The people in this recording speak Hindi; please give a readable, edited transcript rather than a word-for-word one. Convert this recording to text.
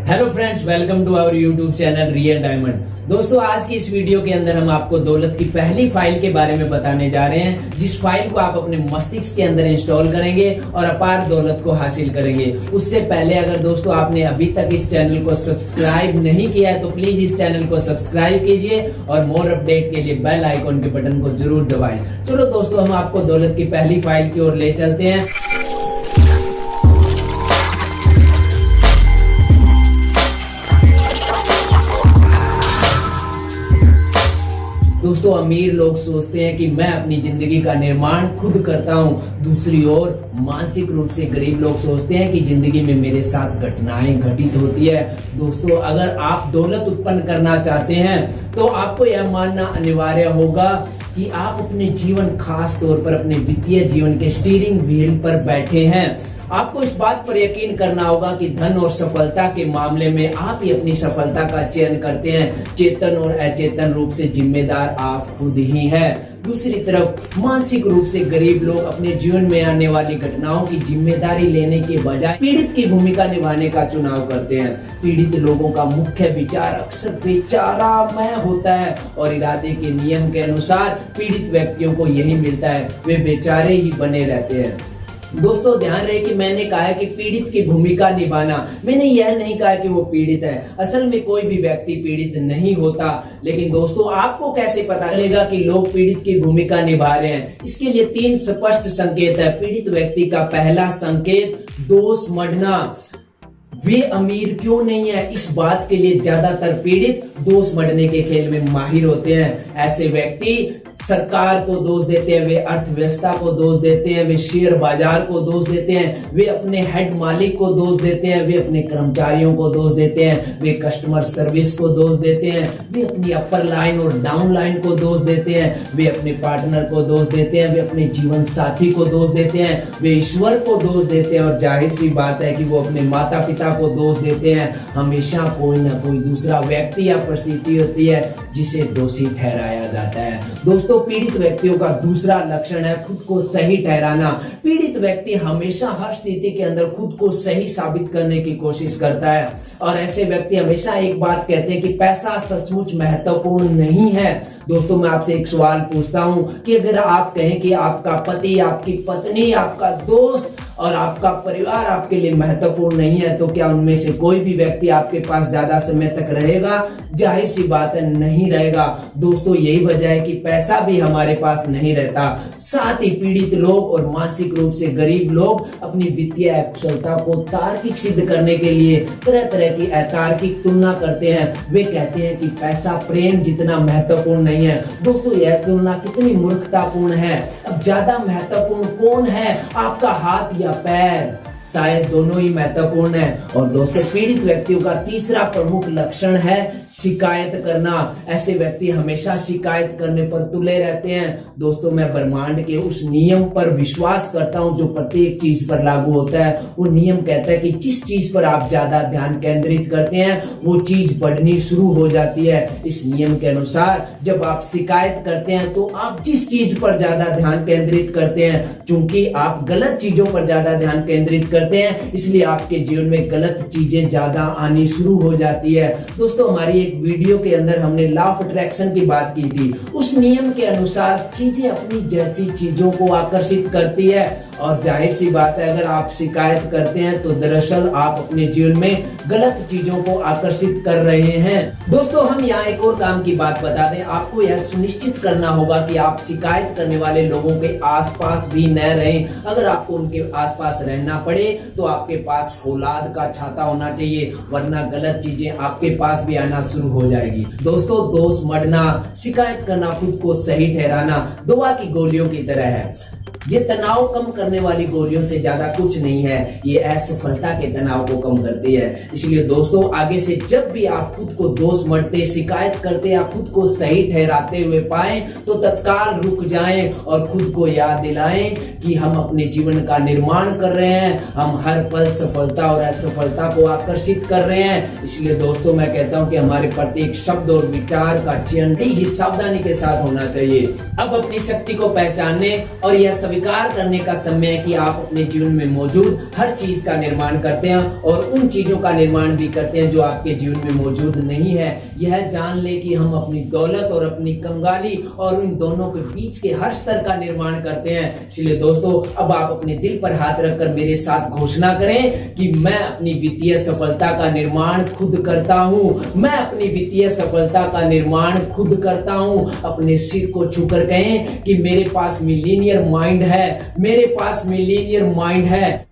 Hello friends, welcome to our YouTube channel real diamond. दोस्तों, आज की इस वीडियो के अंदर हम आपको दौलत की पहली फाइल के बारे में बताने जा रहे हैं, जिस फाइल को आप अपने मस्तिष्क के अंदर इंस्टॉल करेंगे और अपार दौलत को हासिल करेंगे। उससे पहले अगर दोस्तों आपने अभी तक इस चैनल को सब्सक्राइब नहीं किया है तो प्लीज इस चैनल को सब्सक्राइब कीजिए और मोर अपडेट के लिए बेल आइकॉन के बटन को जरूर दबाएं। चलो दोस्तों, हम आपको दौलत की पहली फाइल की ओर ले चलते हैं। दोस्तों, अमीर लोग सोचते हैं कि मैं अपनी जिंदगी का निर्माण खुद करता हूं। दूसरी ओर मानसिक रूप से गरीब लोग सोचते हैं कि जिंदगी में मेरे साथ घटनाएं घटित होती है। दोस्तों, अगर आप दौलत उत्पन्न करना चाहते हैं तो आपको यह मानना अनिवार्य होगा कि आप अपने जीवन, खास तौर पर अपने वित्तीय जीवन के स्टीयरिंग व्हील पर बैठे हैं। आपको इस बात पर यकीन करना होगा कि धन और सफलता के मामले में आप ही अपनी सफलता का चयन करते हैं। चेतन और अचेतन रूप से जिम्मेदार आप खुद ही हैं। दूसरी तरफ मानसिक रूप से गरीब लोग अपने जीवन में आने वाली घटनाओं की जिम्मेदारी लेने के बजाय पीड़ित की भूमिका निभाने का चुनाव करते हैं। पीड़ित लोगों का मुख्य विचार अक्सर बेचारा मैं होता है और इरादे के नियम के अनुसार पीड़ित व्यक्तियों को यही मिलता है, वे बेचारे ही बने रहते हैं। दोस्तों, ध्यान रहे कि मैंने कहा है कि पीड़ित की भूमिका निभाना, मैंने यह नहीं कहा कि वो पीड़ित है। असल में कोई भी व्यक्ति पीड़ित नहीं होता, लेकिन दोस्तों आपको कैसे पता चलेगा कि लोग पीड़ित की भूमिका निभा रहे हैं? इसके लिए 3 स्पष्ट संकेत है। पीड़ित व्यक्ति का पहला संकेत, दोष मढ़ना। वे अमीर क्यों नहीं है, इस बात के लिए ज्यादातर पीड़ित दोष मढ़ने के खेल में माहिर होते हैं। ऐसे व्यक्ति सरकार को दोष देते हैं, वे अर्थव्यवस्था को दोष देते हैं, वे शेयर बाजार को दोष देते हैं, वे अपने हेड मालिक को दोष देते हैं, वे अपने कर्मचारियों को दोष देते हैं, वे कस्टमर सर्विस को दोष देते हैं, वे अपनी अपर लाइन और डाउन लाइन को दोष देते हैं, वे अपने पार्टनर को दोष देते हैं, वे अपने जीवन साथी को दोष देते हैं, वे ईश्वर को दोष देते हैं और जाहिर सी बात है कि वो अपने माता पिता को दोष देते हैं। हमेशा कोई ना कोई दूसरा व्यक्ति या परिस्थिति होती है जिसे दोषी ठहराया जाता है। दोस्तों, पीड़ित व्यक्तियों का दूसरा लक्षण है खुद को सही ठहराना। पीड़ित व्यक्ति हमेशा हर स्थिति के अंदर खुद को सही साबित करने की कोशिश करता है और ऐसे व्यक्ति हमेशा एक बात कहते हैं कि पैसा सचमुच महत्वपूर्ण नहीं है। दोस्तों, मैं आपसे एक सवाल पूछता हूं कि अगर आप कहें कि आपका पति, आपकी पत्नी, आपका दोस्त और आपका परिवार आपके लिए महत्वपूर्ण नहीं है, तो क्या उनमें से कोई भी व्यक्ति आपके पास ज्यादा समय तक रहेगा? जाहिर सी बात है, नहीं रहेगा। दोस्तों, यही वजह है कि पैसा भी हमारे पास नहीं रहता। साथ ही पीड़ित लोग और मानसिक रूप से गरीब लोग अपनी वित्तीय कुशलता को तार्किक सिद्ध करने के लिए तरह तरह की अतार्किक तुलना करते हैं। वे कहते हैं कि पैसा प्रेम जितना महत्वपूर्ण नहीं है। दोस्तों, यह तुलना कितनी मूर्खतापूर्ण है। अब ज्यादा महत्वपूर्ण कौन है, आपका हाथ या पैर? शायद दोनों ही महत्वपूर्ण है। और दोस्तों, पीड़ित व्यक्तियों का तीसरा प्रमुख लक्षण है शिकायत करना। ऐसे व्यक्ति हमेशा शिकायत करने पर तुले रहते हैं। दोस्तों, मैं ब्रह्मांड के उस नियम पर विश्वास करता हूं जो प्रत्येक चीज पर लागू होता है। वो नियम कहता है कि जिस चीज पर आप ज्यादा ध्यान केंद्रित करते हैं वो चीज बढ़नी शुरू हो जाती है। इस नियम के अनुसार जब आप शिकायत करते हैं तो आप जिस चीज पर ज्यादा ध्यान केंद्रित करते हैं, चूंकि आप गलत चीजों पर ज्यादा ध्यान केंद्रित करते हैं, इसलिए आपके जीवन में गलत चीजें ज्यादा आनी शुरू हो जाती है। दोस्तों, हमारी एक वीडियो के अंदर हमने लॉ ऑफ अट्रैक्शन की बात की थी। उस नियम के अनुसार चीजें अपनी जैसी चीजों को आकर्षित करती है और जाहिर सी बात है, अगर आप शिकायत करते हैं तो दरअसल आप अपने जीवन में गलत चीजों को आकर्षित कर रहे हैं। दोस्तों, हम यहाँ एक और काम की बात बता दें। आपको यह सुनिश्चित करना होगा कि आप शिकायत करने वाले लोगों के आसपास भी न रहें। अगर आपको उनके आसपास रहना पड़े तो आपके पास फौलाद का छाता होना चाहिए, वरना गलत चीजें आपके पास भी आना शुरू हो जाएगी। दोस्तों, दोष मढ़ना, शिकायत करना, खुद को सही ठहराना दवा की गोलियों की तरह है। ये तनाव कम करने वाली गोलियों से ज्यादा कुछ नहीं है, ये असफलता के तनाव को कम करती है। इसलिए दोस्तों, आगे से जब भी आप खुद को दोष मढ़ते, शिकायत करते या खुद को सही ठहराते हुए पाएं तो तत्काल रुक जाएं और खुद को याद दिलाएं कि हम अपने जीवन का निर्माण कर रहे हैं। हम हर पल सफलता और असफलता को आकर्षित कर रहे हैं। इसलिए दोस्तों, मैं कहता हूं कि हमारे प्रत्येक शब्द और विचार का चयन ही सावधानी के साथ होना चाहिए। अब अपनी शक्ति को पहचानने और यह सभी स्वीकार करने का समय है कि आप अपने जीवन में मौजूद हर चीज का निर्माण करते हैं और उन चीजों का निर्माण भी करते हैं जो आपके जीवन में मौजूद नहीं है। यह जान ले कि हम अपनी दौलत और अपनी कंगाली और इन दोनों के बीच के हर स्तर का निर्माण करते हैं। इसलिए दोस्तों, अब आप अपने दिल पर हाथ रखकर मेरे साथ घोषणा करें कि मैं अपनी वित्तीय सफलता का निर्माण खुद करता हूं। मैं अपनी वित्तीय सफलता का निर्माण खुद करता हूं। अपने सिर को छूकर कहें कि मेरे पास मिलीनियर माइंड है, मेरे पास मिलीनियर माइंड है।